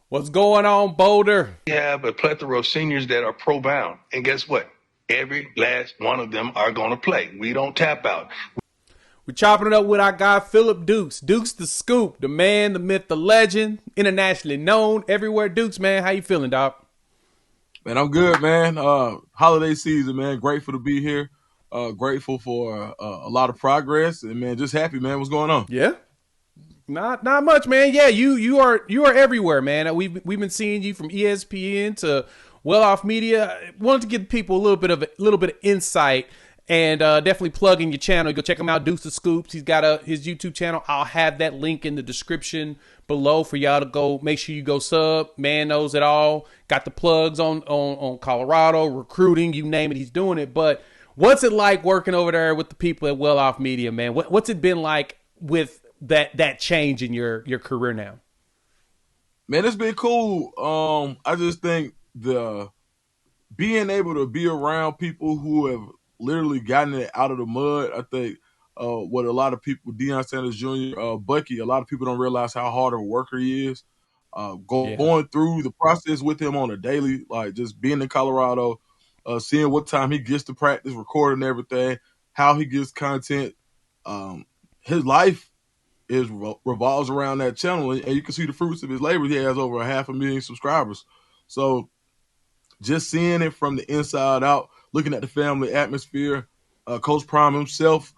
What's going on, Boulder? We have a plethora of seniors that are pro-bound. And guess what? Every last one of them are going to play. We don't tap out. We're chopping it up with our guy Phillip Dukes. Dukes the Scoop, the man, the myth, the legend, internationally known everywhere. Dukes, man, how you feeling, dog? Man, I'm good, man. Holiday season, man. Grateful to be here. Grateful for a lot of progress, and man, just happy, man. What's going on? Yeah, not much, man. Yeah, you are everywhere, man. We've been seeing you from ESPN to Well Off Media. Wanted to give people a little bit of insight. And definitely plug in your channel. Go check him out, Deuce the Scoops. He's got his YouTube channel. I'll have that link in the description below for y'all to go. Make sure you go sub. Man knows it all. Got the plugs on Colorado, recruiting, you name it, he's doing it. But what's it like working over there with the people at Well Off Media, man? What's it been like with that change in your career now? Man, it's been cool. I just think the being able to be around people who have literally gotten it out of the mud. I think what a lot of people, Deion Sanders Jr., Bucky, a lot of people don't realize how hard of a worker he is. Yeah. Going through the process with him on a daily, like just being in Colorado, seeing what time he gets to practice, recording everything, how he gets content. His life revolves around that channel, and you can see the fruits of his labor. He has over 500,000 subscribers. So just seeing it from the inside out, looking at the family atmosphere, Coach Prime himself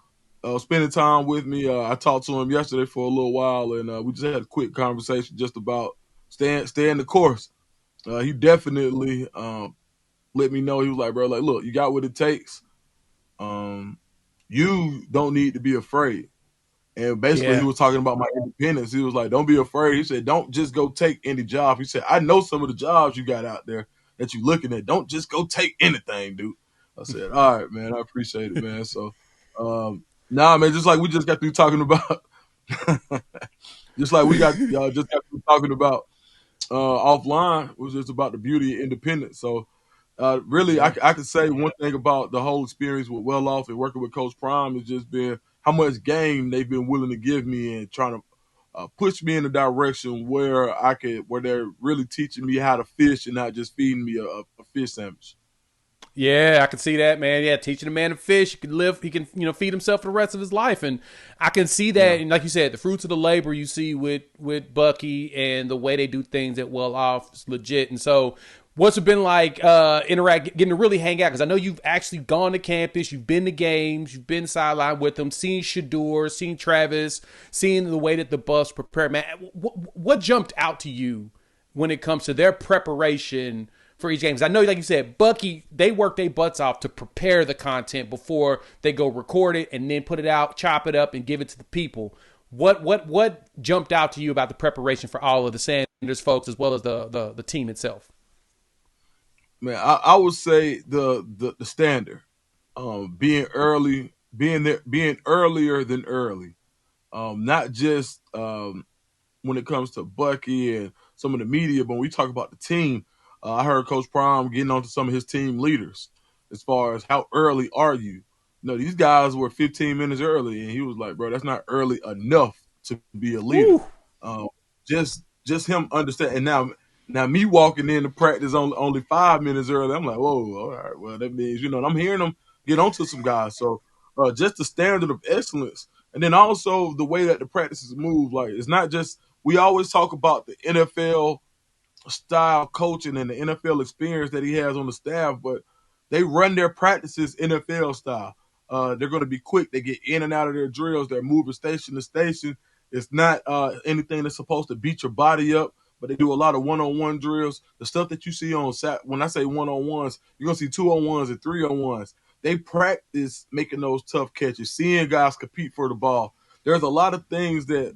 spending time with me. I talked to him yesterday for a little while, and we just had a quick conversation just about staying the course. He definitely let me know. He was like, bro, like, look, you got what it takes. You don't need to be afraid. And basically, he Yeah. was talking about my independence. He was like, don't be afraid. He said, don't just go take any job. He said, I know some of the jobs you got out there that you're looking at. Don't just go take anything, dude. I said, all right, man. I appreciate it, man. So, nah, man, just like we just got through talking about, just like we got just got through talking about offline, was just about the beauty of independence. So, really, Yeah. I could say one thing about the whole experience with Well Off and working with Coach Prime has just been how much game they've been willing to give me and trying to push me in a direction where they're really teaching me how to fish and not just feeding me a fish sandwich. Yeah, I can see that, man. Yeah, teaching a man to fish, he can live, he can, feed himself for the rest of his life, and I can see that. Yeah. And like you said, the fruits of the labor you see with Bucky and the way they do things at Well Off is legit. And so, what's it been like getting to really hang out? Because I know you've actually gone to campus, you've been to games, you've been sideline with them, seen Shador, seen Travis, seen the way that the bus prepared. Man, what jumped out to you when it comes to their preparation for each game? Because I know, like you said, Bucky, they work their butts off to prepare the content before they go record it and then put it out, chop it up, and give it to the people. What jumped out to you about the preparation for all of the Sanders folks as well as the team itself? Man, I would say the standard, being early, being there, being earlier than early, not just when it comes to Bucky and some of the media, but when we talk about the team, I heard Coach Prime getting on to some of his team leaders as far as how early are you? These guys were 15 minutes early, and he was like, "Bro, that's not early enough to be a leader." Woo. Um, just him understand. And now me walking into practice only 5 minutes early, I'm like, "Whoa, all right, well that means and I'm hearing them get onto some guys." So just the standard of excellence, and then also the way that the practices move. Like it's not just we always talk about the NFL style coaching and the NFL experience that he has on the staff, but they run their practices NFL style. They're going to be quick. They get in and out of their drills. They're moving station to station. It's not anything that's supposed to beat your body up, but they do a lot of one-on-one drills. The stuff that you see when I say one-on-ones, you're going to see two-on-ones and three-on-ones. They practice making those tough catches, seeing guys compete for the ball. There's a lot of things that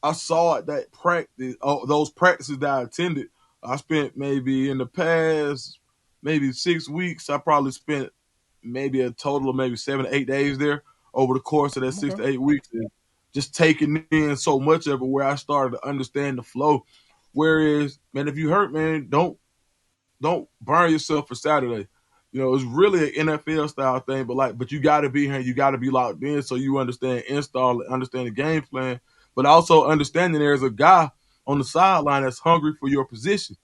I saw at that practice, those practices that I attended. I spent maybe in the past, maybe 6 weeks. I probably spent maybe a total of maybe 7 to 8 days there over the course of that six Okay. to 8 weeks, and just taking in so much of it where I started to understand the flow. Whereas, man, if you hurt, man, don't burn yourself for Saturday. It's really an NFL style thing, but you got to be here, you got to be locked in so you understand install, understand the game plan, but also understanding there's a guy on the sideline that's hungry for your position.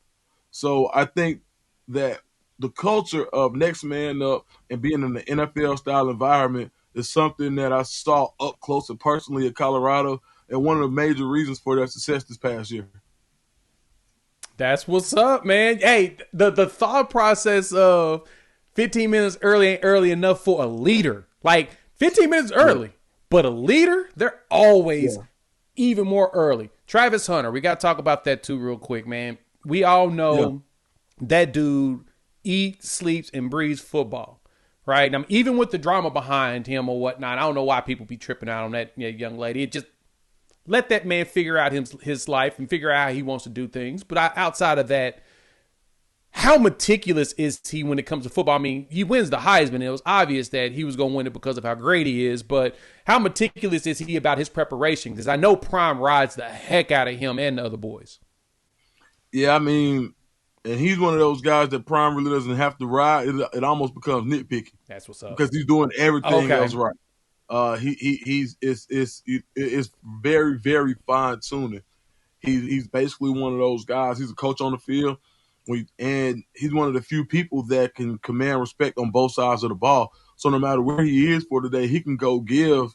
So I think that the culture of next man up and being in the NFL style environment is something that I saw up close and personally at Colorado, and one of the major reasons for their success this past year. That's what's up, man. Hey, the thought process of 15 minutes early ain't early enough for a leader. Like 15 minutes early, but a leader, they're always even more early. Travis Hunter, we got to talk about that too real quick, man. We all know that dude eats, sleeps, and breathes football, right? Now, even with the drama behind him or whatnot, I don't know why people be tripping out on that young lady. It just let that man figure out his life and figure out how he wants to do things. But outside of that, how meticulous is he when it comes to football? I mean, he wins the Heisman, and it was obvious that he was going to win it because of how great he is. But how meticulous is he about his preparation? Because I know Prime rides the heck out of him and the other boys. Yeah, I mean, and he's one of those guys that Prime really doesn't have to ride. It almost becomes nitpicky. That's what's up. Because he's doing everything else right. It's very, very fine tuning. He's basically one of those guys. He's a coach on the field, and he's one of the few people that can command respect on both sides of the ball. So no matter where he is for today, he can go give.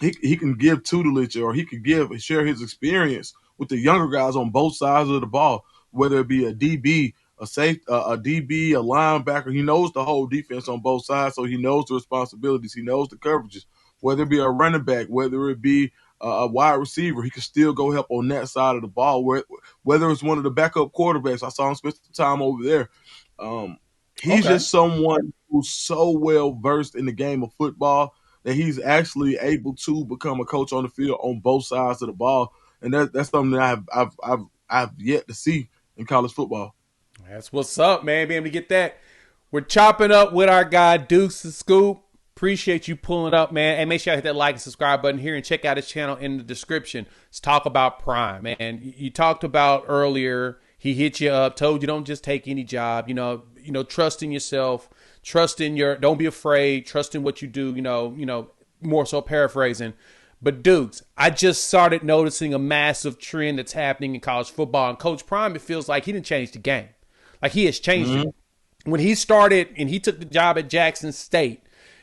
He can give tutelage, or he could share his experience with the younger guys on both sides of the ball, whether it be a DB, a DB, a linebacker. He knows the whole defense on both sides, so he knows the responsibilities. He knows the coverages. Whether it be a running back, whether it be a wide receiver, he can still go help on that side of the ball. Whether it's one of the backup quarterbacks, I saw him spend some time over there. He's just someone who's so well versed in the game of football that he's actually able to become a coach on the field on both sides of the ball, and that's something that I've yet to see in college football. That's what's up, man. Being able to get that. We're chopping up with our guy Dukes the Scoop. Appreciate you pulling up, man. And make sure you hit that like and subscribe button here and check out his channel in the description. Let's talk about Prime, man. You talked about earlier, he hit you up, told you don't just take any job, trust in yourself, don't be afraid, trust in what you do, more so paraphrasing. But Dukes, I just started noticing a massive trend that's happening in college football. And Coach Prime, it feels like he didn't change the game. Like he has changed it. When he started and he took the job at Jackson State,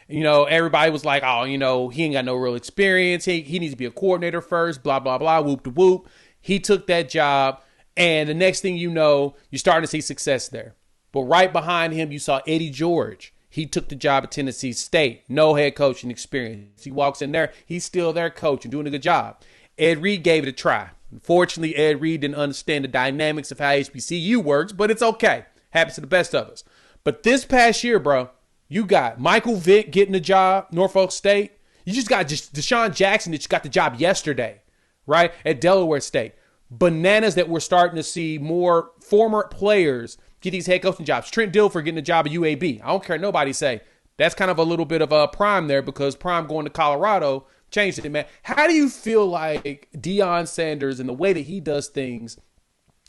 everybody was like, oh, he ain't got no real experience. He needs to be a coordinator first, blah, blah, blah, whoop to whoop. He took that job, and the next thing you know, you're starting to see success there. But right behind him, you saw Eddie George. He took the job at Tennessee State. No head coaching experience. He walks in there. He's still their coach and doing a good job. Ed Reed gave it a try. Unfortunately, Ed Reed didn't understand the dynamics of how HBCU works, but it's okay. Happens to the best of us. But this past year, bro, you got Michael Vick getting the job, Norfolk State. You just got Deshaun Jackson that just got the job yesterday, right, at Delaware State. Bananas that we're starting to see more former players get these head coaching jobs. Trent Dilfer getting the job at UAB. I don't care nobody say. That's kind of a little bit of a Prime there because Prime going to Colorado changed it, man. How do you feel like Deion Sanders and the way that he does things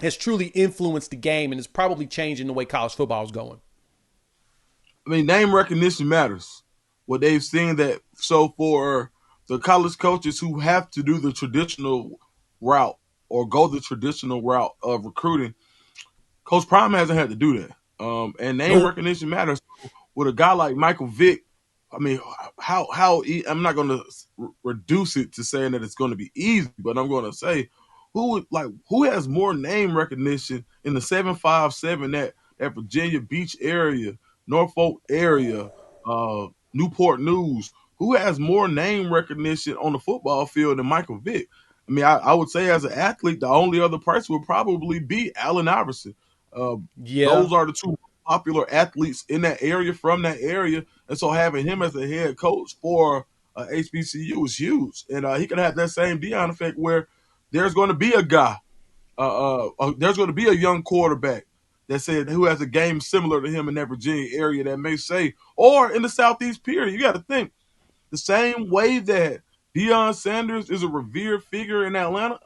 has truly influenced the game and is probably changing the way college football is going? I mean, name recognition matters. What they've seen that, so for the college coaches who have to do the traditional route or go the traditional route of recruiting, Coach Prime hasn't had to do that. And name recognition matters. With a guy like Michael Vick, I mean, I'm not going to reduce it to saying that it's going to be easy, but I'm going to say who has more name recognition in the 757 that Virginia Beach area, Norfolk area, Newport News, who has more name recognition on the football field than Michael Vick? I mean, I would say as an athlete, the only other person would probably be Allen Iverson. Those are the two popular athletes in that area, from that area. And so having him as a head coach for HBCU is huge. And he can have that same Deion effect where there's going to be a guy, there's going to be a young quarterback that said who has a game similar to him in that Virginia area that may say, or in the Southeast period. You got to think the same way that Deion Sanders is a revered figure in Atlanta,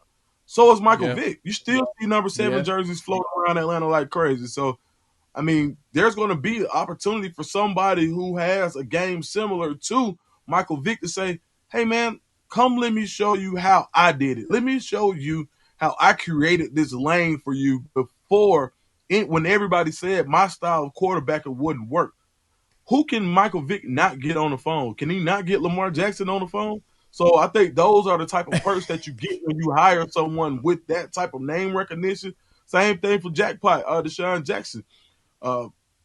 so is Michael Vick. You still see number 7 jerseys floating around Atlanta like crazy. So, I mean, there's going to be an opportunity for somebody who has a game similar to Michael Vick to say, hey, man, come let me show you how I did it. Let me show you how I created this lane for you before when everybody said my style of quarterbacking wouldn't work. Who can Michael Vick not get on the phone? Can he not get Lamar Jackson on the phone? So I think those are the type of perks that you get when you hire someone with that type of name recognition. Same thing for Deshaun Jackson.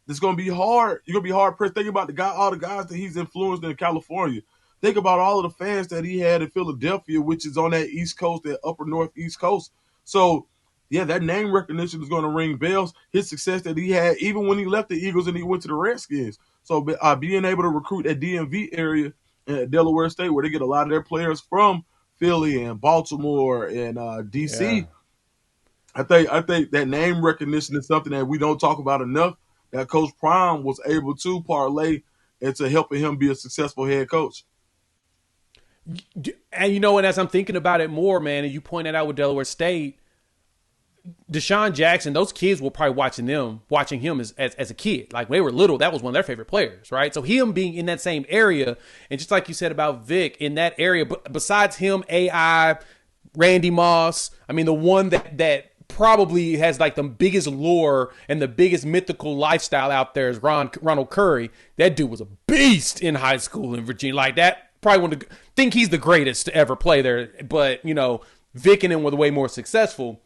It's going to be hard. You're going to be hard pressed. Think about all the guys that he's influenced in California. Think about all of the fans that he had in Philadelphia, which is on that East Coast, that upper Northeast Coast. So, yeah, that name recognition is going to ring bells. His success that he had, even when he left the Eagles and he went to the Redskins. So, being able to recruit that DMV area at Delaware State, where they get a lot of their players from Philly and Baltimore and DC. Yeah. I think that name recognition is something that we don't talk about enough, that Coach Prime was able to parlay into helping him be a successful head coach. And and as I'm thinking about it more, man, and you pointed out with Delaware State, Deshaun Jackson, those kids were probably watching him as a kid. Like when they were little, that was one of their favorite players, right? So him being in that same area, and just like you said about Vic, in that area, but besides him, AI, Randy Moss, I mean, the one that probably has like the biggest lore and the biggest mythical lifestyle out there is Ronald Curry. That dude was a beast in high school in Virginia. Like that, probably think he's the greatest to ever play there. But, Vic and him were way more successful.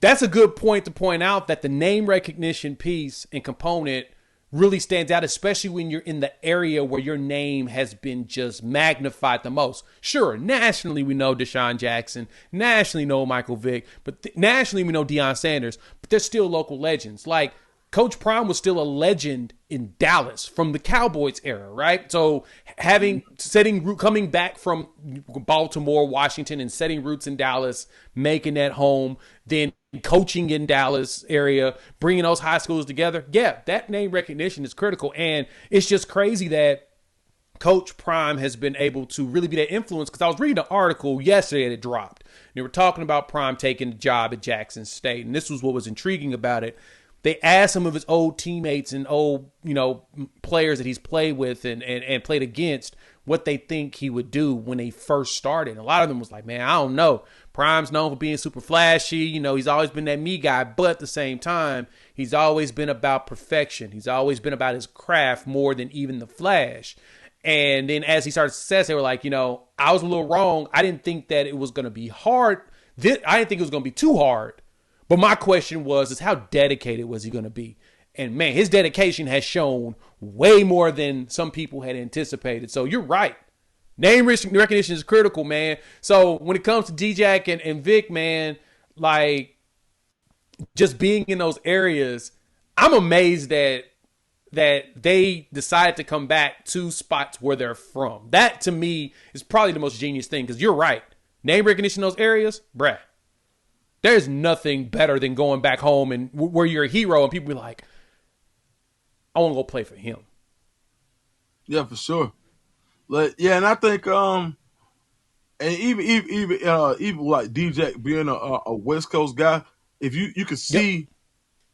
That's a good point to point out that the name recognition piece and component really stands out, especially when you're in the area where your name has been just magnified the most. Sure, nationally we know Deshaun Jackson, nationally we know Michael Vick, but nationally we know Deion Sanders, but they're still local legends. Like Coach Prime was still a legend in Dallas from the Cowboys era, right? So coming back from Baltimore, Washington, and setting roots in Dallas, making that home, then coaching in Dallas area, bringing those high schools together. Yeah, that name recognition is critical. And it's just crazy that Coach Prime has been able to really be that influence, because I was reading an article yesterday that dropped. They were talking about Prime taking the job at Jackson State. And this was what was intriguing about it. They asked some of his old teammates and old, players that he's played with and played against what they think he would do when they first started. And a lot of them was like, man, I don't know. Prime's known for being super flashy. He's always been that me guy. But at the same time, he's always been about perfection. He's always been about his craft more than even the flash. And then as he started success, they were like, I was a little wrong. I didn't think that it was going to be hard. I didn't think it was going to be too hard. But my question is how dedicated was he going to be? And man, his dedication has shown way more than some people had anticipated. So you're right. Name recognition is critical, man. So when it comes to D-Jack and Vic, man, like just being in those areas, I'm amazed that they decided to come back to spots where they're from. That to me is probably the most genius thing, because you're right. Name recognition in those areas, bruh. There's nothing better than going back home and where you're a hero and people be like, I want to go play for him. Yeah, for sure. And I think and even like DJ being a West Coast guy, if you could see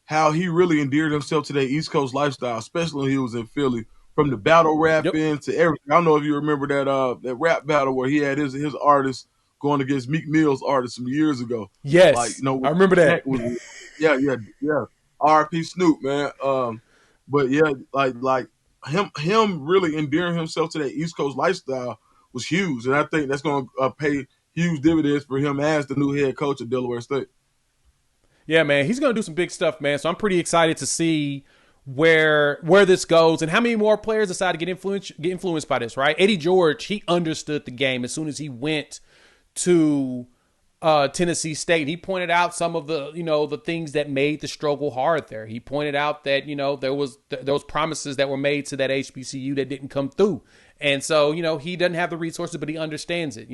how he really endeared himself to that East Coast lifestyle, especially when he was in Philly, from the battle rapping to everything. I don't know if you remember that rap battle where he had his artists going against Meek Mill's artists some years ago. Yes, I remember that. Yeah. R.I.P. Snoop, man. But yeah, like him really endearing himself to that East Coast lifestyle was huge, and I think that's going to pay huge dividends for him as the new head coach at Delaware State. Yeah, man, he's going to do some big stuff, man. So I'm pretty excited to see where this goes and how many more players decide to get influenced by this, right? Eddie George, he understood the game as soon as he went to Tennessee State. He pointed out some of the, the things that made the struggle hard there. He pointed out that, there was those promises that were made to that HBCU that didn't come through. And so, he doesn't have the resources, but he understands it.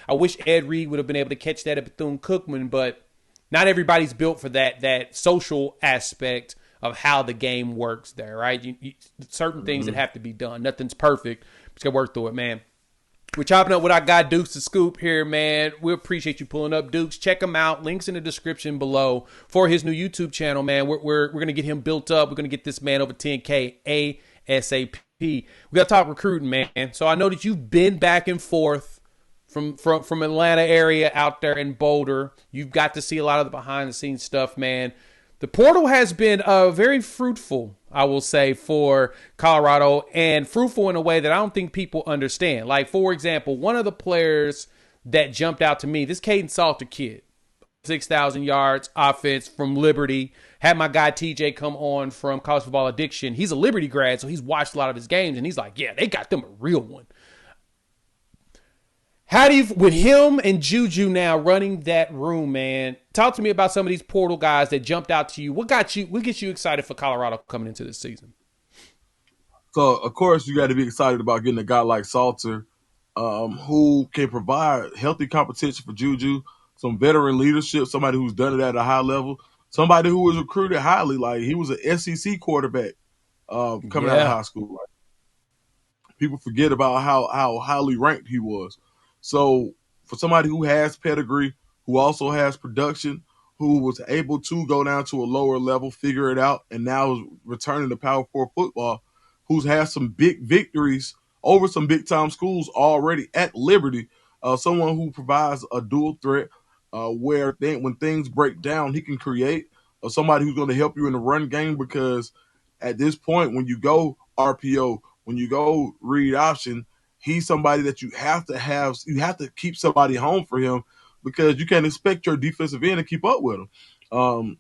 I wish Ed Reed would have been able to catch that at Bethune-Cookman, but not everybody's built for that social aspect of how the game works there, right? Certain things that have to be done. Nothing's perfect. Just got to work through it, man. We're chopping up with our guy Dukes the Scoop here, man. We appreciate you pulling up, Dukes. Check him out. Links in the description below for his new YouTube channel, man. We're going to get him built up. We're going to get this man over 10K ASAP. We got to talk recruiting, man. So I know that you've been back and forth from Atlanta area out there in Boulder. You've got to see a lot of the behind the scenes stuff, man. The portal has been very fruitful, I will say, for Colorado, and fruitful in a way that I don't think people understand. Like, for example, one of the players that jumped out to me, this Caden Salter kid, 6,000 yards offense from Liberty. Had my guy TJ come on from College Football Addiction. He's a Liberty grad, so he's watched a lot of his games, and he's like, yeah, they got them a real one. How do you, with him and Juju now running that room, man, talk to me about some of these portal guys that jumped out to you. What gets you excited for Colorado coming into this season? So, of course, you got to be excited about getting a guy like Salter, who can provide healthy competition for Juju, some veteran leadership, somebody who's done it at a high level, somebody who was recruited highly. Like, he was an SEC quarterback coming out of high school. Like, people forget about how highly ranked he was. So for somebody who has pedigree, who also has production, who was able to go down to a lower level, figure it out, and now is returning to Power 4 football, who's had some big victories over some big-time schools already at Liberty, someone who provides a dual threat where when things break down, he can create, somebody who's going to help you in the run game, because at this point, when you go RPO, when you go read option, he's somebody that you have to keep somebody home for him, because you can't expect your defensive end to keep up with him.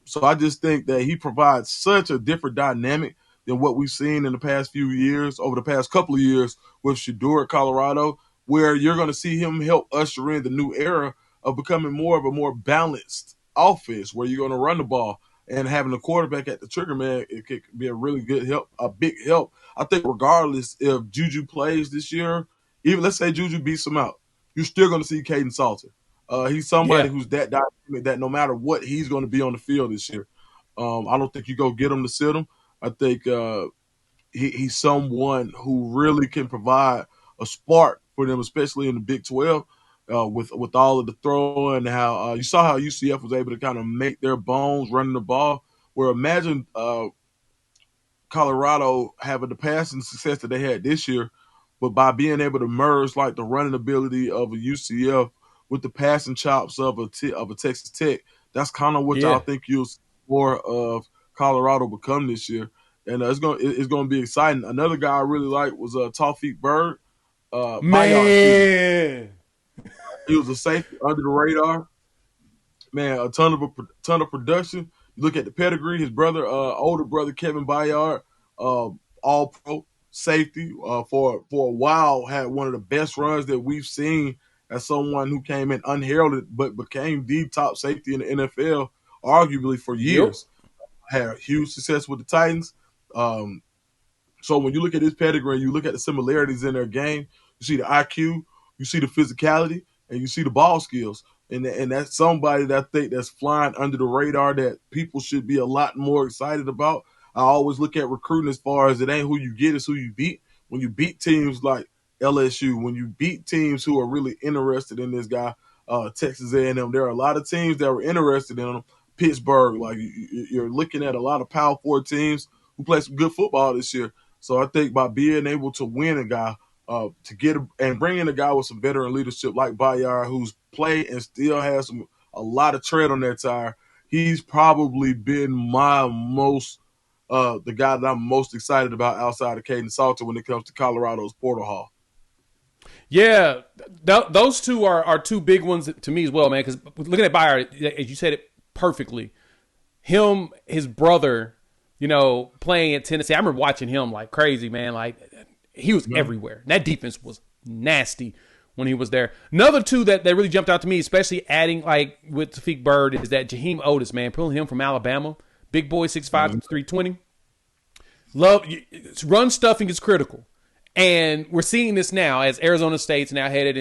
So I just think that he provides such a different dynamic than what we've seen in the past few years, over the past couple of years with Shedeur at Colorado, where you're going to see him help usher in the new era of becoming more of a more balanced offense, where you're going to run the ball, and having a quarterback at the trigger, man, it could be a really good help, a big help. I think regardless if Juju plays this year, even let's say Juju beats him out, you're still going to see Caden Salter. He's somebody who's that dynamic that no matter what, he's going to be on the field this year. I don't think you go get him to sit him. I think he's someone who really can provide a spark for them, especially in the Big 12, with all of the throwing, and how you saw how UCF was able to kind of make their bones running the ball. Where imagine Colorado having the passing success that they had this year, but by being able to merge like the running ability of a UCF with the passing chops of a Texas Tech, that's kind of what I think you'll see more of Colorado become this year. And it's going to be exciting. Another guy I really liked was Tawfiq Bird. Man. He was a safety under the radar. Man, a ton of production. You look at the pedigree. His brother, older brother Kevin Bayard, all pro safety for a while, had one of the best runs that we've seen as someone who came in unheralded but became the top safety in the NFL, arguably for years. Had huge success with the Titans. So when you look at his pedigree, you look at the similarities in their game, you see the IQ, you see the physicality, and you see the ball skills. And that's somebody that I think that's flying under the radar that people should be a lot more excited about. I always look at recruiting as far as it ain't who you get, it's who you beat. When you beat teams like LSU, when you beat teams who are really interested in this guy, Texas A&M, there are a lot of teams that were interested in him. Pittsburgh, like you're looking at a lot of Power 4 teams who play some good football this year. So I think by being able to win a guy, and bring in a guy with some veteran leadership like Bayard, who's played and still has a lot of tread on that tire, he's probably been the guy that I'm most excited about outside of Caden Salter when it comes to Colorado's portal haul. Yeah, those two are two big ones to me as well, man. Because looking at Bayard, as you said it perfectly, him, his brother, playing at Tennessee. I remember watching him like crazy, man. Like he was everywhere. And that defense was nasty when he was there. Another two that really jumped out to me, especially adding like with Tawfiq Bird, is that Jaheim Otis, man, pulling him from Alabama, big boy, 6'5", 320. Love run stuffing is critical. And we're seeing this now as Arizona State's now headed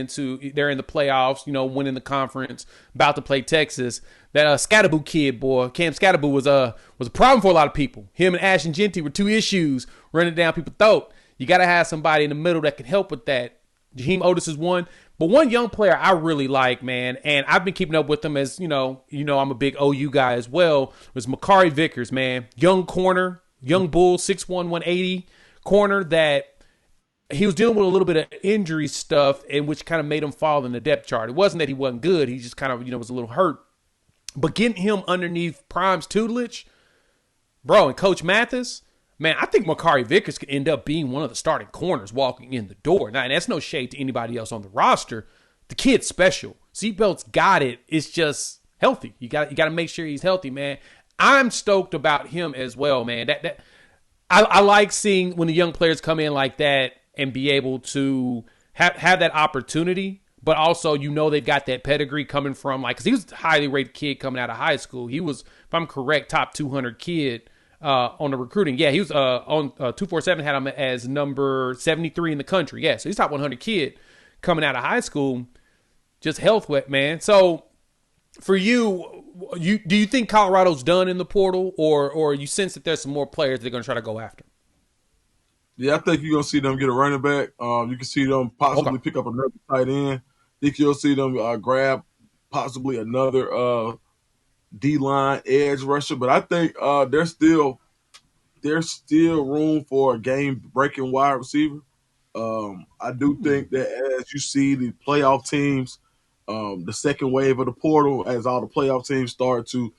they're in the playoffs, winning the conference, about to play Texas. That Scatterboo kid, boy, Cam Scatterboo was a problem for a lot of people. Him and Ashton Genty were two issues running down people's throat. You got to have somebody in the middle that can help with that. Jaheim Otis is one. But one young player I really like, man, and I've been keeping up with him as, I'm a big OU guy as well, was Makari Vickers, man. Young corner, young bull, 6'1", 180 corner that he was dealing with a little bit of injury stuff, and which kind of made him fall in the depth chart. It wasn't that he wasn't good; he just kind of was a little hurt. But getting him underneath Prime's tutelage, bro, and Coach Mathis, man, I think Makari Vickers could end up being one of the starting corners walking in the door. Now, and that's no shade to anybody else on the roster. The kid's special. Seatbelt's got it. It's just healthy. You got to make sure he's healthy, man. I'm stoked about him as well, man. I like seeing when the young players come in like that and be able to have that opportunity, but also they've got that pedigree coming from, like, because he was a highly rated kid coming out of high school. He was, if I'm correct, top 200 kid on the recruiting. Yeah, he was on 247 had him as number 73 in the country. Yeah, so he's top 100 kid coming out of high school. Just health wet, man. So for you, do you think Colorado's done in the portal, or you sense that there's some more players they're going to try to go after? Yeah, I think you're going to see them get a running back. You can see them possibly pick up another tight end. I think you'll see them grab possibly another D-line edge rusher. But I think there's still room for a game-breaking wide receiver. I do think that as you see the playoff teams, the second wave of the portal, as all the playoff teams start to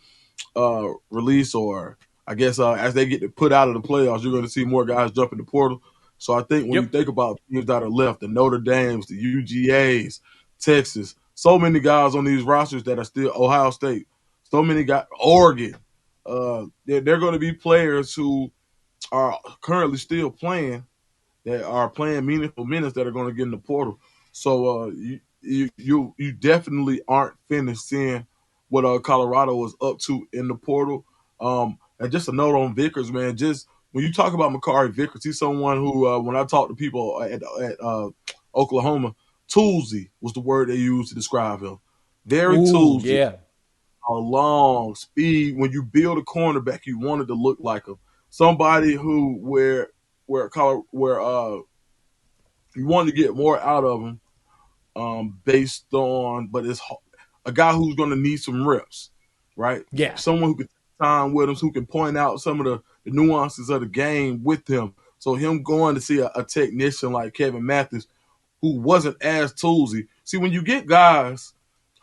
release, or I guess as they get put out of the playoffs, you're going to see more guys jump in the portal. So I think when you think about teams that are left, the Notre Dames, the UGAs, Texas, so many guys on these rosters that are still Ohio State, so many guys, Oregon, they're going to be players who are currently still playing, that are playing meaningful minutes, that are going to get in the portal. So you definitely aren't finished seeing what Colorado was up to in the portal. And just a note on Vickers, man, just when you talk about Makari Vickers, he's someone who, when I talk to people at Oklahoma, toolsy was the word they used to describe him. Very toolsy. Yeah. A long speed. When you build a cornerback, you wanted to look like him. Somebody who where you wanted to get more out of him, based on, but it's a guy who's going to need some reps, right? Yeah. Someone who can take time with him, who can point out some of the nuances of the game with him. So him going to see a technician like Kevin Mathis, who wasn't as toolsy. See, when you get guys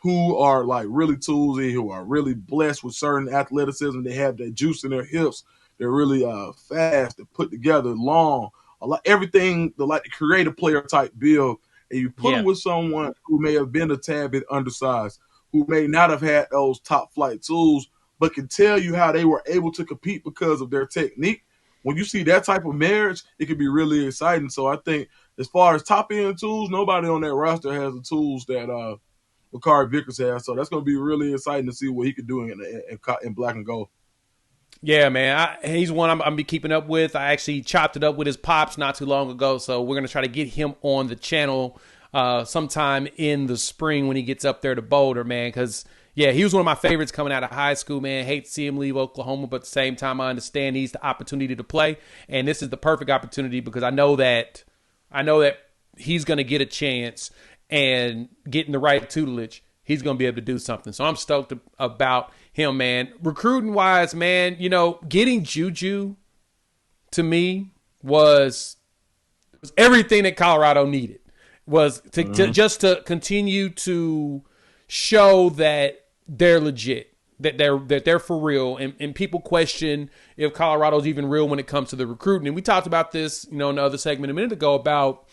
who are like really toolsy, who are really blessed with certain athleticism, they have that juice in their hips, they're really fast, they're put together, long, everything, like the creative player type build, and you put them with someone who may have been a tad bit undersized, who may not have had those top flight tools, but can tell you how they were able to compete because of their technique. When you see that type of marriage, it can be really exciting. So I think as far as top end tools, nobody on that roster has the tools that Makari Vickers has. So that's going to be really exciting to see what he could do in black and gold. Yeah, man. He's one I'm going to be keeping up with. I actually chopped it up with his pops not too long ago, so we're going to try to get him on the channel sometime in the spring when he gets up there to Boulder, man, because, yeah, he was one of my favorites coming out of high school, man. Hate to see him leave Oklahoma, but at the same time, I understand he's the opportunity to play, and this is the perfect opportunity because I know that he's going to get a chance, and getting the right tutelage, he's going to be able to do something. So I'm stoked about him, man. Recruiting wise, man, getting Juju to me was everything that Colorado needed. Was to just to continue to show that they're legit, that they're for real, and people question if Colorado's even real when it comes to the recruiting. And we talked about this, in the other segment a minute ago about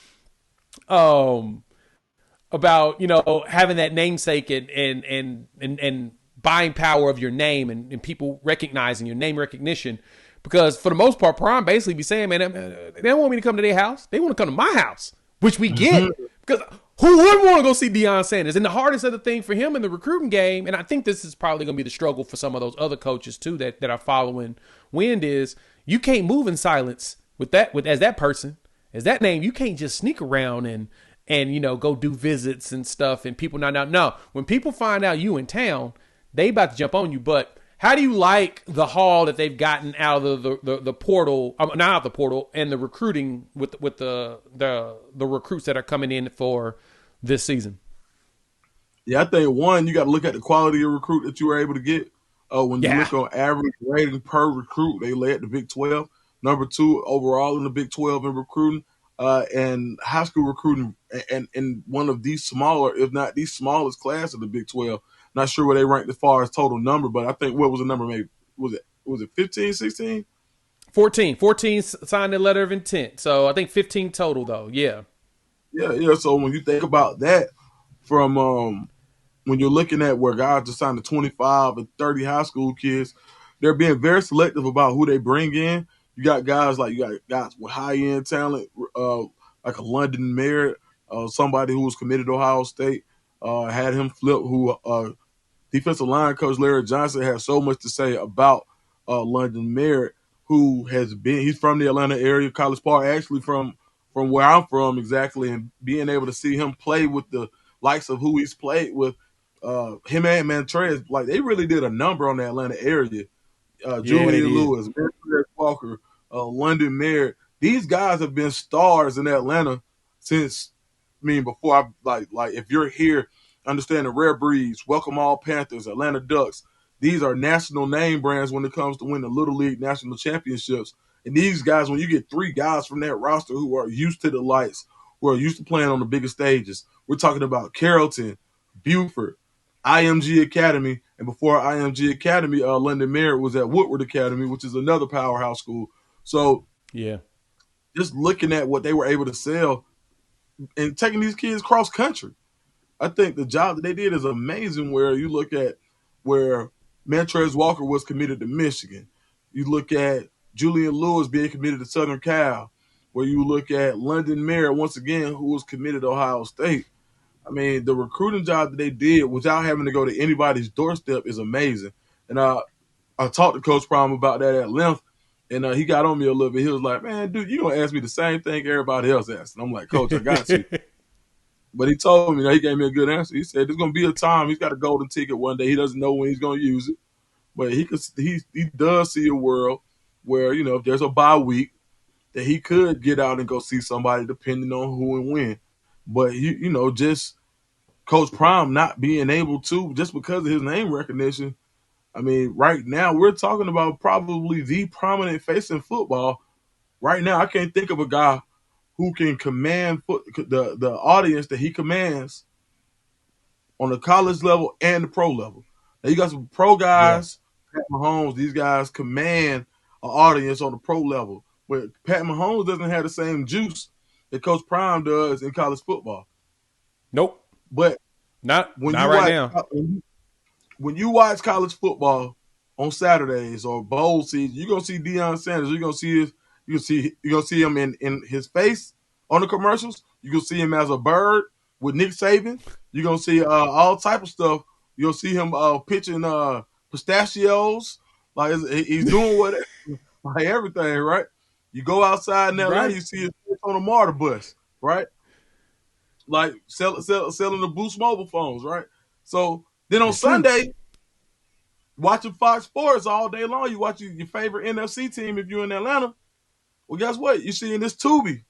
having that namesake and buying power of your name and people recognizing your name recognition. Because for the most part, Prime basically be saying, man, they don't want me to come to their house. They want to come to my house, which we get. Because who wouldn't want to go see Deion Sanders? And the hardest other thing for him in the recruiting game, and I think this is probably going to be the struggle for some of those other coaches too that are following Wind, is you can't move in silence as that person, as that name. You can't just sneak around and go do visits and stuff, and people not. No, when people find out you in town, they about to jump on you. But how do you like the haul that they've gotten out of the portal, not out of the portal, and the recruiting with the recruits that are coming in for this season? Yeah, I think one, you got to look at the quality of recruit that you were able to get. When you look on average rating per recruit, they led the Big 12. Number 2 overall in the Big 12 in recruiting. and high school recruiting, and one of the smaller, if not the smallest class of the Big 12. Not sure where they ranked as far as total number, but I think what was the number? Maybe was it 15, 16? 14 signed a letter of intent. So I think 15 total though. Yeah. Yeah. So when you think about that, from when you're looking at where guys are signing 25 and 30 high school kids, they're being very selective about who they bring in. You got guys with high end talent, like a London Merritt, somebody who was committed to Ohio State, had him flip, who defensive line coach Larry Johnson has so much to say about London Merritt, who he's from the Atlanta area, College Park, actually from where I'm from exactly, and being able to see him play with the likes of who he's played with, him and Montrez, like they really did a number on the Atlanta area. Yeah, they Julian did. Lewis, Montrez Walker, London Merritt. These guys have been stars in Atlanta since. I mean, before like if you're here, understand the Rare Breeds, Welcome All Panthers, Atlanta Ducks. These are national name brands when it comes to winning Little League national championships. And these guys, when you get three guys from that roster who are used to the lights, who are used to playing on the biggest stages, we're talking about Carrollton, Buford, IMG Academy, and before IMG Academy, London Merritt was at Woodward Academy, which is another powerhouse school. So Yeah. just looking at what they were able to sell and taking these kids cross country, I think the job that they did is amazing. Where you look at where Montrez Walker was committed to Michigan, you look at Julian Lewis being committed to Southern Cal, where you look at London Merritt once again, who was committed to Ohio State. I mean, the recruiting job that they did without having to go to anybody's doorstep is amazing. And I talked to Coach Prime about that at length, and he got on me a little bit. He was like, "Man, dude, you gonna ask me the same thing everybody else asked?" And I'm like, "Coach, I got you." But he told me, he gave me a good answer. He said, "There's gonna be a time he's got a golden ticket one day. He doesn't know when he's gonna use it, but he does see a world where if there's a bye week that he could get out and go see somebody, depending on who and when. But just Coach Prime not being able to, just because of his name recognition. I mean, right now we're talking about probably the prominent face in football. Right now, I can't think of a guy who can command the audience that he commands on the college level and the pro level. Now you got some pro Yeah. guys, Pat Mahomes. These guys command an audience on the pro level, but Pat Mahomes doesn't have the same juice that Coach Prime does in college football. Nope. But Not when not you right watch now. when you watch college football on Saturdays or bowl season, you're gonna see Deion Sanders. You're gonna see him in his face on the commercials. You're gonna see him as a bird with Nick Saban. You're gonna see all type of stuff. You'll see him pitching pistachios. Like he's doing what like everything, right? You go outside in LA, Right. you see his face on a MARTA bus, right? Like selling the Boost mobile phones, right? So then on That's true. Sunday, watching Fox Sports all day long, you watch your favorite NFC team if you're in Atlanta. Well, guess what? You're seeing this Tubi,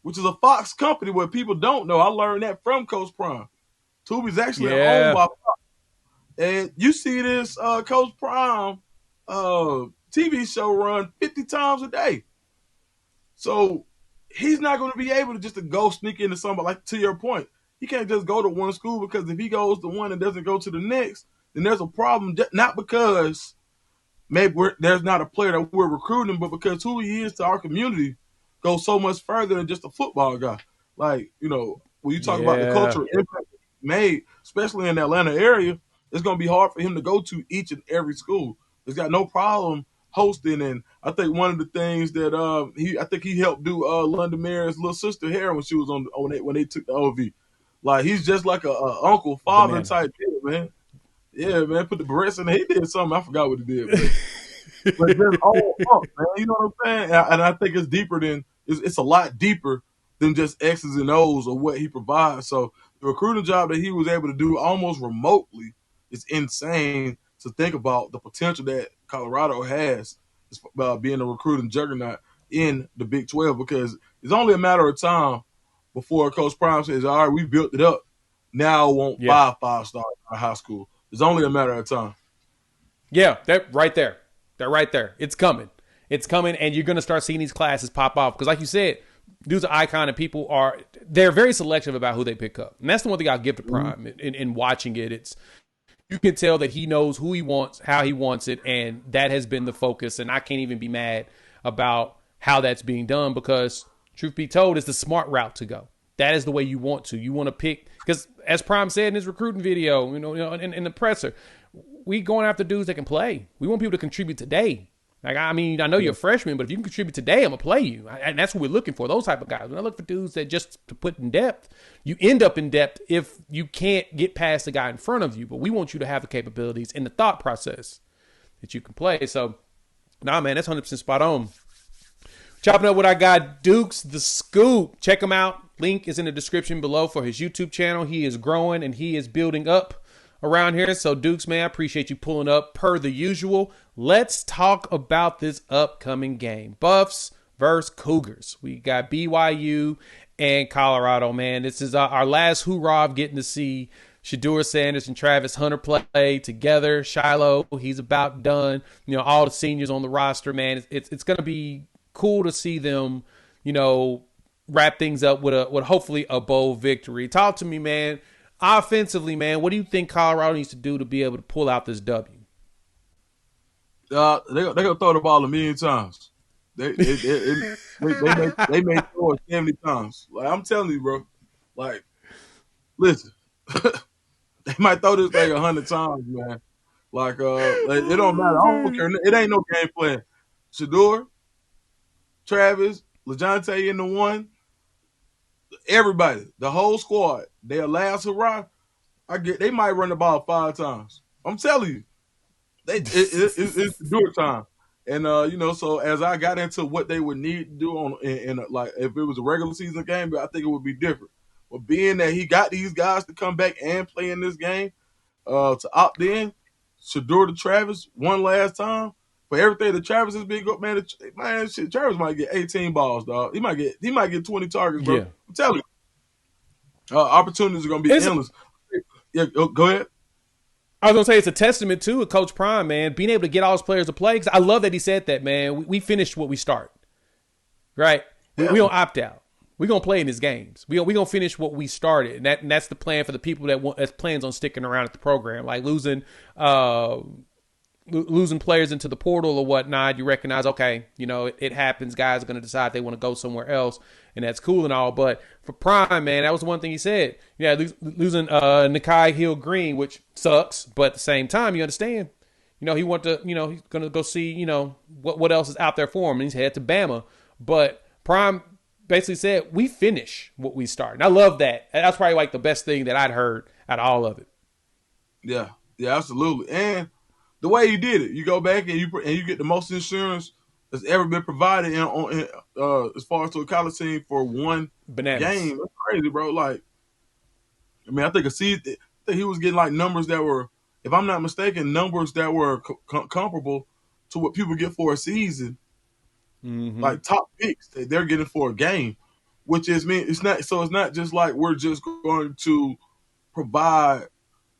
which is a Fox company where people don't know. I learned that from Coach Prime. Tubi's actually owned Yeah. by Fox. And you see this Coach Prime TV show run 50 times a day. So he's not going to be able to just to go sneak into somebody. Like, to your point, he can't just go to one school, because if he goes to one and doesn't go to the next, then there's a problem. Not because maybe there's not a player that we're recruiting, but because who he is to our community goes so much further than just a football guy. Like, when you talk about the Yeah. cultural impact made, especially in the Atlanta area, it's going to be hard for him to go to each and every school. He's got no problem hosting, and I think one of the things that I think he helped do London Mayor's little sister hair when she was when they took the OV. Like, he's just like a uncle, father Banana. type kid, man. Yeah, man, put the breasts in there. He did something. I forgot what he did. But just all up, man. You know what I'm saying? And I think it's a lot deeper than just X's and O's or what he provides. So the recruiting job that he was able to do almost remotely is insane to think about the potential that Colorado has being a recruiting juggernaut in the Big 12, because it's only a matter of time before Coach Prime says, all right, we built it up. Now I want Yeah. five stars in high school. It's only a matter of time. Yeah, that right there. That right there. It's coming. It's coming, and you're going to start seeing these classes pop off. Because like you said, dude's an icon, and they're very selective about who they pick up. And that's the one thing I'll give to Prime in watching it. It's you can tell that he knows who he wants, how he wants it, and that has been the focus. And I can't even be mad about how that's being done because, truth be told, it's the smart route to go. That is the way you want to. You want to pick because, as Prime said in his recruiting video, in the presser, we going after dudes that can play. We want people to contribute today. Like, I mean, I know you're a freshman, but if you can contribute today, I'm going to play you. And that's what we're looking for, those type of guys. When I look for dudes that just to put in depth, you end up in depth if you can't get past the guy in front of you. But we want you to have the capabilities and the thought process that you can play. So, nah, man, that's 100% spot on. Chopping up what I got, Dukes, The Scoop. Check him out. Link is in the description below for his YouTube channel. He is growing and he is building up around here. So Dukes, man, I appreciate you pulling up per the usual. Let's talk about this upcoming game. Buffs versus Cougars. We got BYU and Colorado, man. This is our last hoorah of getting to see Shedeur Sanders and Travis Hunter play together. Shiloh, he's about done. All the seniors on the roster, man. It's going to be cool to see them, wrap things up with hopefully a bowl victory. Talk to me, man. Offensively, man, what do you think Colorado needs to do to be able to pull out this W? They gonna throw the ball a million times. They may throw it 70 times. Like I'm telling you, bro. Like, listen, they might throw this thing 100 times, man. Like, it don't matter. I don't care. It ain't no game plan. Shedeur, Travis, LeJounte in the one. Everybody, the whole squad, their last hurrah. They might run the ball 5 times. I'm telling you, it's Shedeur time. And so as I got into what they would need to do in like if it was a regular season game, I think it would be different. But being that he got these guys to come back and play in this game, to opt in, Shedeur to Travis one last time for everything that Travis has been good, man. Shit, Travis might get 18 balls, dog. He might get 20 targets, bro. Yeah. I'm telling you, opportunities are gonna be endless. Yeah, go ahead. I was going to say it's a testament to Coach Prime, man, being able to get all his players to play. Because I love that he said that, man. We finished what we start, right? Yeah. We don't opt out. We're going to play in his games. We're going to finish what we started. And that's the plan for the people that plans on sticking around at the program. Like losing players into the portal or whatnot, you recognize, okay, it happens. Guys are going to decide they want to go somewhere else, and that's cool and all. But for Prime, man, that was the one thing he said. Yeah, losing Nikai Hill-Green, which sucks, but at the same time, you understand. He want to, he's going to go see, what else is out there for him, and he's headed to Bama. But Prime basically said, we finish what we start. And I love that. That's probably like the best thing that I'd heard out of all of it. Yeah, absolutely. And the way he did it, you go back and you get the most insurance that's ever been provided as far as to a college team for one game. That's crazy, bro. Like, I mean, I think he was getting like numbers that were, if I'm not mistaken, numbers that were comparable to what people get for a season. Mm-hmm. Like top picks that they're getting for a game, which is it's not just like we're just going to provide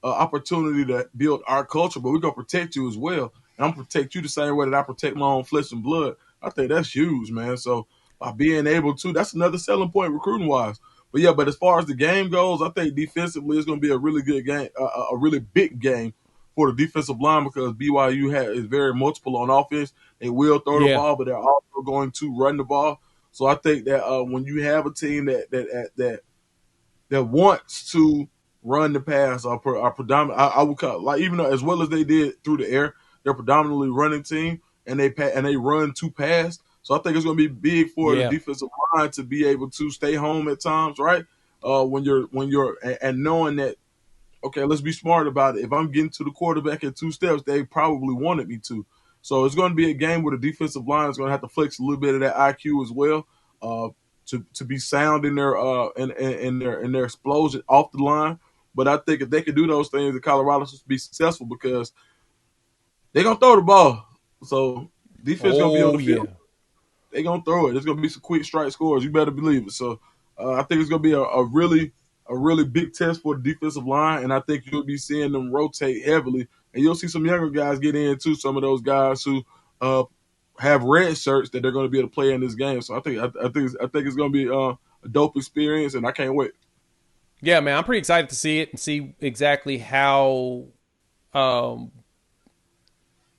opportunity to build our culture, but we're going to protect you as well. And I'm going to protect you the same way that I protect my own flesh and blood. I think that's huge, man. So by being able to, that's another selling point recruiting wise. But as far as the game goes, I think defensively it's going to be a really good game, a really big game for the defensive line because BYU is very multiple on offense. They will throw the ball, but they're also going to run the ball. So I think that when you have a team that wants to run the pass are predominant. I would call like even though as well as they did through the air, they're predominantly running team and they run to pass. So I think it's going to be big for the defensive line to be able to stay home at times, right? When you're and knowing that, okay, let's be smart about it. If I'm getting to the quarterback in 2 steps, they probably wanted me to. So it's going to be a game where the defensive line is going to have to flex a little bit of that IQ as well. To be sound in their in their explosion off the line. But I think if they can do those things, the Colorado should be successful because they're going to throw the ball. So defense going to be on the field. They're going to throw it. There's going to be some quick strike scores. You better believe it. So I think it's going to be a really big test for the defensive line, and I think you'll be seeing them rotate heavily. And you'll see some younger guys get in, too, some of those guys who have red shirts that they're going to be able to play in this game. So I think it's going to be a dope experience, and I can't wait. Yeah, man, I'm pretty excited to see it and see exactly um,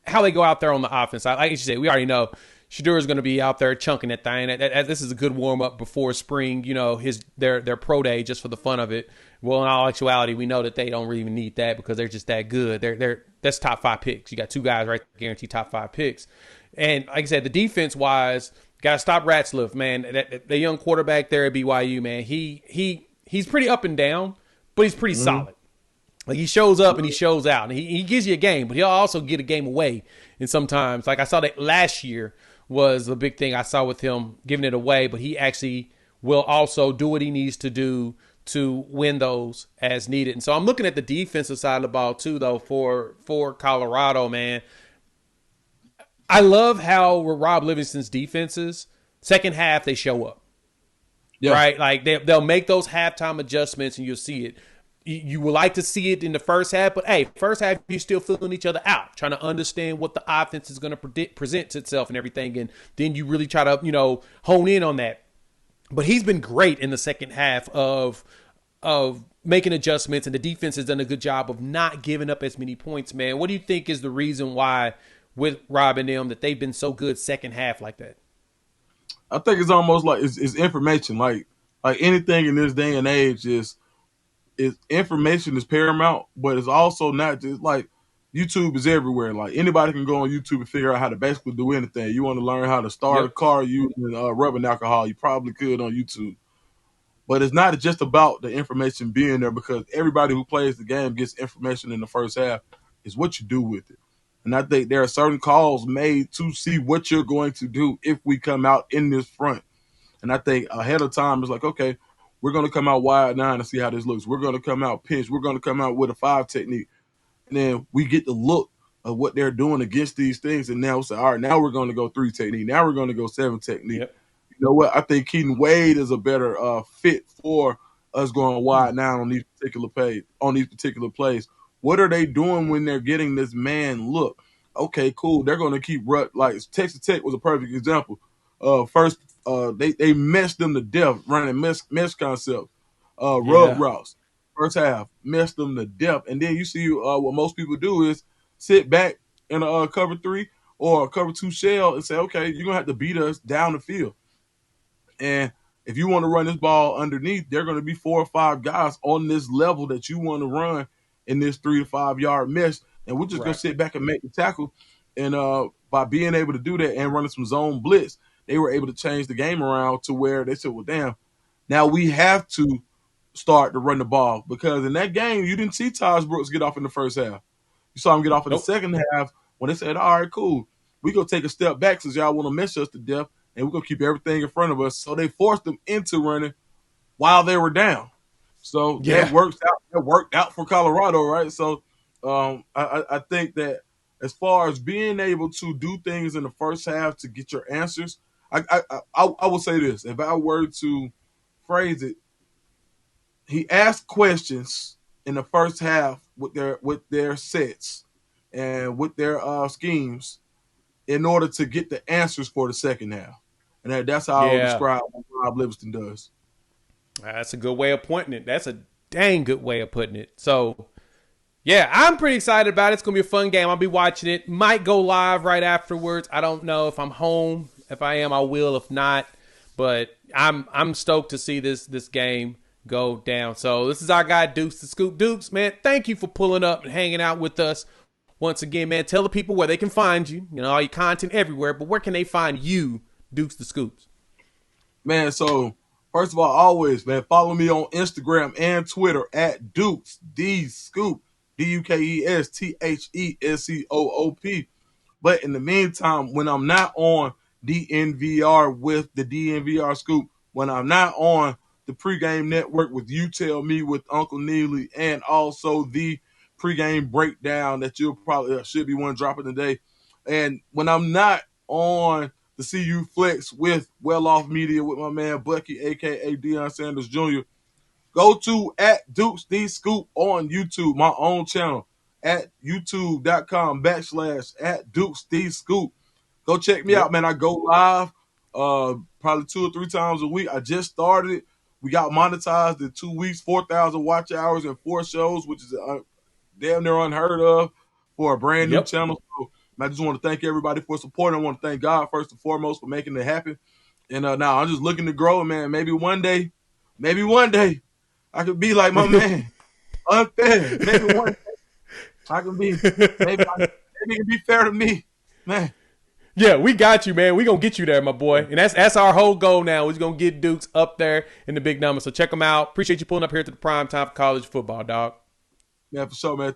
how they go out there on the offense. Like you said, we already know Shador is going to be out there chunking that thing. This is a good warm up before spring. Their pro day just for the fun of it. Well, in all actuality, we know that they don't really need that because they're just that good. That's top 5 picks. You got 2 guys right there, guaranteed top 5 picks. And like I said, the defense wise, got to stop Ratzliff, man. The young quarterback there at BYU, man. He's pretty up and down, but he's pretty solid. Like he shows up and he shows out, and he gives you a game, but he'll also get a game away. And sometimes, like I saw that last year was the big thing I saw with him giving it away, but he actually will also do what he needs to do to win those as needed. And so I'm looking at the defensive side of the ball too, though, for Colorado, man. I love how Rob Livingston's defenses, second half, they show up. Yeah. Right? Like they'll make those halftime adjustments and you'll see it. You would like to see it in the first half, but hey, first half you're still filling each other out, trying to understand what the offense is going to present itself and everything, and then you really try to hone in on that. But he's been great in the second half of making adjustments, and the defense has done a good job of not giving up as many points. Man, what do you think is the reason why with Rob and them that they've been so good second half like that? I think it's almost like it's information, like anything in this day and age is information is paramount, but it's also not just like YouTube is everywhere. Like anybody can go on YouTube and figure out how to basically do anything. You want to learn how to start a car using rubbing alcohol, you probably could on YouTube. But it's not just about the information being there, because everybody who plays the game gets information in the first half. It's what you do with it. And I think there are certain calls made to see what you're going to do if we come out in this front. And I think ahead of time, it's like, okay, we're going to come out wide 9 and see how this looks. We're going to come out pinch. We're going to come out with a 5 technique. And then we get the look of what they're doing against these things. And now we say, all right, now we're going to go 3 technique. Now we're going to go 7 technique. Yep. You know what? I think Keaton Wade is a better fit for us going wide 9 on these particular plays. What are they doing when they're getting this man look? Okay, cool. They're going to keep like Texas Tech was a perfect example. First, they messed them to death running mesh concept, rub routes. First half, messed them to death. And then you see what most people do is sit back in a cover 3 or a cover 2 shell and say, okay, you're going to have to beat us down the field. And if you want to run this ball underneath, there are going to be 4 or 5 guys on this level that you want to run in this 3 to 5 yard mesh. And we're just going to sit back and make the tackle. And by being able to do that and running some zone blitz, they were able to change the game around to where they said, well, damn, now we have to start to run the ball. Because in that game, you didn't see Taj Brooks get off in the first half. You saw him get off in the second half when they said, all right, cool. We're going to take a step back since y'all want to mess us to death, and we're going to keep everything in front of us. So they forced them into running while they were down. So that worked out for Colorado, right? So I think that as far as being able to do things in the first half to get your answers, I will say this. If I were to phrase it, he asked questions in the first half with their sets and with their schemes in order to get the answers for the second half. And that's how I would describe what Rob Livingston does. That's a good way of putting it. That's a dang good way of putting it. So, yeah, I'm pretty excited about it. It's going to be a fun game. I'll be watching it. Might go live right afterwards. I don't know if I'm home. If I am, I will. If not, but I'm stoked to see this game go down. So this is our guy Dukes the Scoop. Dukes, man, thank you for pulling up and hanging out with us once again, man. Tell the people where they can find you. You know, all your content everywhere, but where can they find you, Dukes the Scoops? Man, so first of all, always, man, follow me on Instagram and Twitter at Dukes the Scoop, DUKESTHESCOOP. But in the meantime, when I'm not on DNVR with the DNVR Scoop, when I'm not on the pregame network with You Tell Me with Uncle Neely, and also the pregame breakdown that you'll probably should be one dropping today. And when I'm not on the CU Flex with Well Off Media with my man Bucky, a.k.a. Deion Sanders Jr., go to at Dukes the Scoop on YouTube, my own channel, at youtube.com/ at Dukes the Scoop. Go check me out, man. I go live probably 2 or 3 times a week. I just started it. We got monetized in 2 weeks, 4,000 watch hours and 4 shows, which is damn near unheard of for a brand new channel. So I just want to thank everybody for supporting. I want to thank God first and foremost for making it happen. And now I'm just looking to grow, man. Maybe one day, I could be like my man, unfair. Maybe one day I can be, maybe it can be fair to me, man. Yeah, we got you, man. We gonna get you there, my boy. And that's our whole goal now. We're gonna get Dukes up there in the big numbers. So check them out. Appreciate you pulling up here to the prime time for college football, dog. Yeah, for sure, man.